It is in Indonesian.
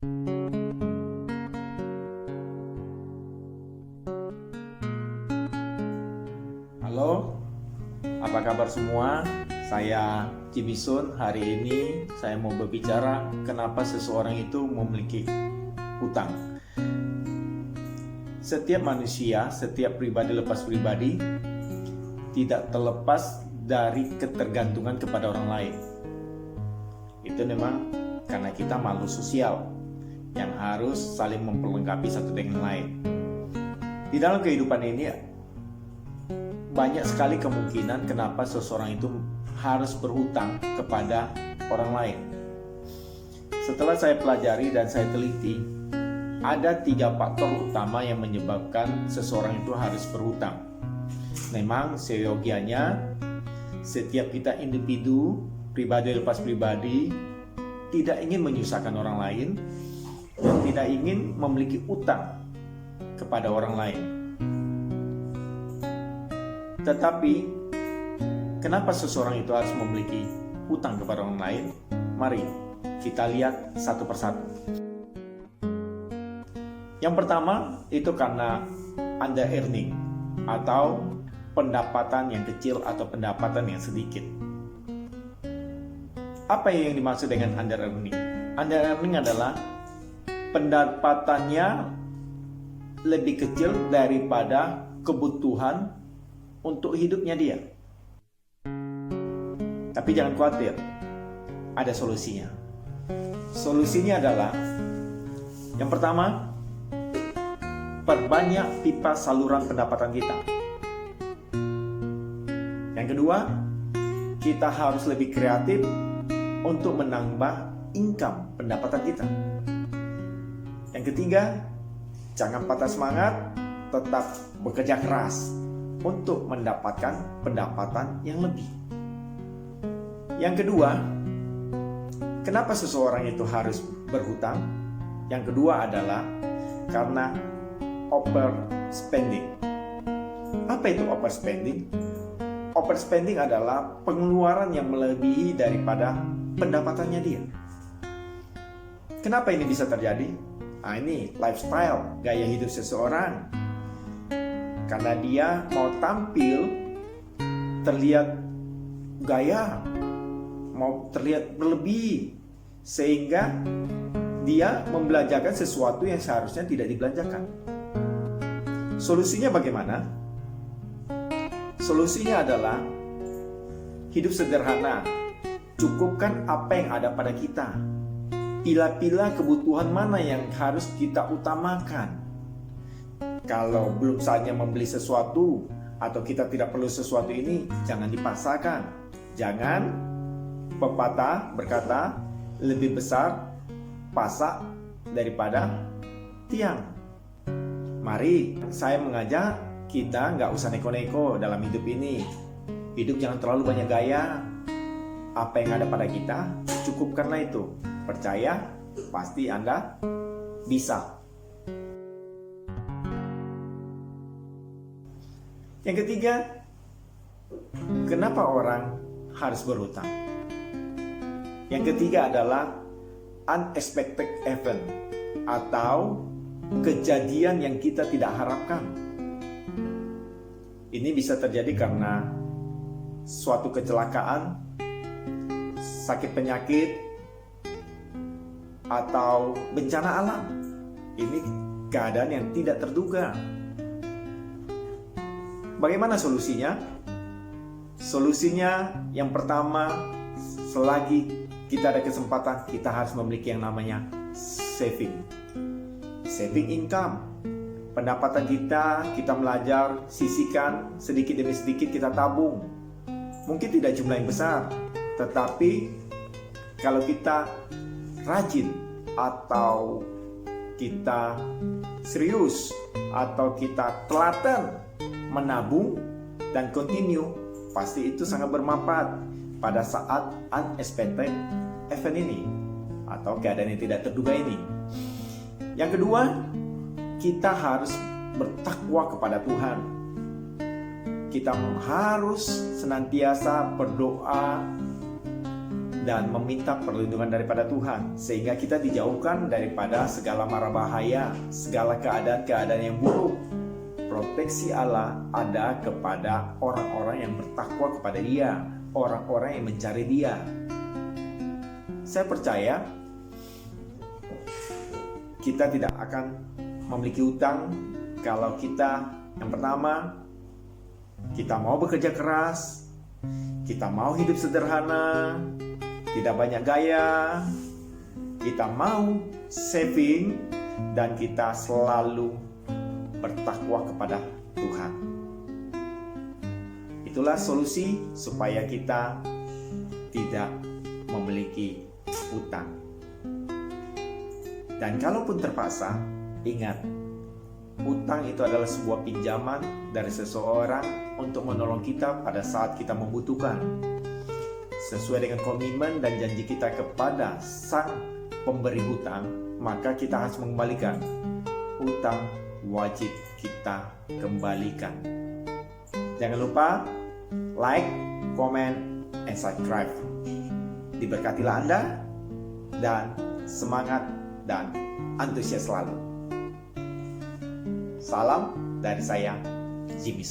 Halo, apa kabar semua? Saya Jimmy Sun. Hari ini saya mau berbicara kenapa seseorang itu memiliki hutang. Setiap manusia, setiap pribadi lepas pribadi tidak terlepas dari ketergantungan kepada orang lain. Itu memang karena kita makhluk sosial yang harus saling memperlengkapi satu dengan lain. Di dalam kehidupan ini banyak sekali kemungkinan kenapa seseorang itu harus berhutang kepada orang lain. Setelah saya pelajari dan saya teliti, ada 3 faktor utama yang menyebabkan seseorang itu harus berhutang. Memang seyogianya setiap kita individu, pribadi lepas pribadi, tidak ingin menyusahkan orang lain dan tidak ingin memiliki utang kepada orang lain. Tetapi, kenapa seseorang itu harus memiliki hutang kepada orang lain? Mari kita lihat satu persatu. Yang pertama, itu karena under earning atau pendapatan yang kecil atau pendapatan yang sedikit. Apa yang dimaksud dengan under earning? Under earning adalah pendapatannya lebih kecil daripada kebutuhan untuk hidupnya dia. Tapi jangan khawatir, ada solusinya. Solusinya adalah yang pertama, perbanyak pipa saluran pendapatan kita. Yang kedua, kita harus lebih kreatif untuk menambah income pendapatan kita. Yang ketiga, jangan patah semangat, tetap bekerja keras untuk mendapatkan pendapatan yang lebih. Yang kedua, kenapa seseorang itu harus berhutang? Yang kedua adalah karena overspending. Apa itu overspending? Overspending adalah pengeluaran yang melebihi daripada pendapatannya dia. Kenapa ini bisa terjadi? Nah, ini lifestyle, gaya hidup seseorang. Karena dia mau tampil terlihat gaya, mau terlihat berlebih, sehingga dia membelanjakan sesuatu yang seharusnya tidak dibelanjakan. Solusinya bagaimana? Solusinya adalah hidup sederhana, cukupkan apa yang ada pada kita. Pilih-pilih kebutuhan mana yang harus kita utamakan. Kalau belum saatnya membeli sesuatu atau kita tidak perlu sesuatu ini, jangan dipaksakan. Jangan, pepatah berkata, lebih besar pasak daripada tiang. Mari saya mengajak kita nggak usah neko-neko dalam hidup ini. Hidup jangan terlalu banyak gaya. Apa yang ada pada kita, cukupkanlah itu. Percaya, pasti Anda bisa. Yang ketiga, kenapa orang harus berhutang? Yang ketiga adalah unexpected event atau kejadian yang kita tidak harapkan. Ini bisa terjadi karena suatu kecelakaan, sakit penyakit, atau bencana alam. Ini keadaan yang tidak terduga. Bagaimana solusinya? Solusinya yang pertama, selagi kita ada kesempatan, kita harus memiliki yang namanya saving. Saving income. Pendapatan kita belajar, sisihkan sedikit demi sedikit, kita tabung. Mungkin tidak jumlah yang besar, tetapi kalau kita rajin atau kita serius atau kita telaten menabung dan continue, pasti itu sangat bermanfaat pada saat unexpected event ini atau keadaan yang tidak terduga ini. Yang kedua, kita harus bertakwa kepada Tuhan. Kita harus senantiasa berdoa dan meminta perlindungan daripada Tuhan, sehingga kita dijauhkan daripada segala mara bahaya, segala keadaan-keadaan yang buruk. Proteksi Allah ada kepada orang-orang yang bertakwa kepada Dia, orang-orang yang mencari Dia. Saya percaya kita tidak akan memiliki hutang kalau kita, yang pertama, kita mau bekerja keras, kita mau hidup sederhana, tidak banyak gaya, kita mau saving, dan kita selalu bertakwa kepada Tuhan. Itulah solusi supaya kita tidak memiliki hutang. Dan kalaupun terpaksa, ingat, hutang itu adalah sebuah pinjaman dari seseorang untuk menolong kita pada saat kita membutuhkan. Sesuai dengan komitmen dan janji kita kepada sang pemberi hutang, maka kita harus mengembalikan. Hutang wajib kita kembalikan. Jangan lupa like, comment, and subscribe. Diberkatilah Anda dan semangat dan antusias selalu. Salam dari saya, Jimmy.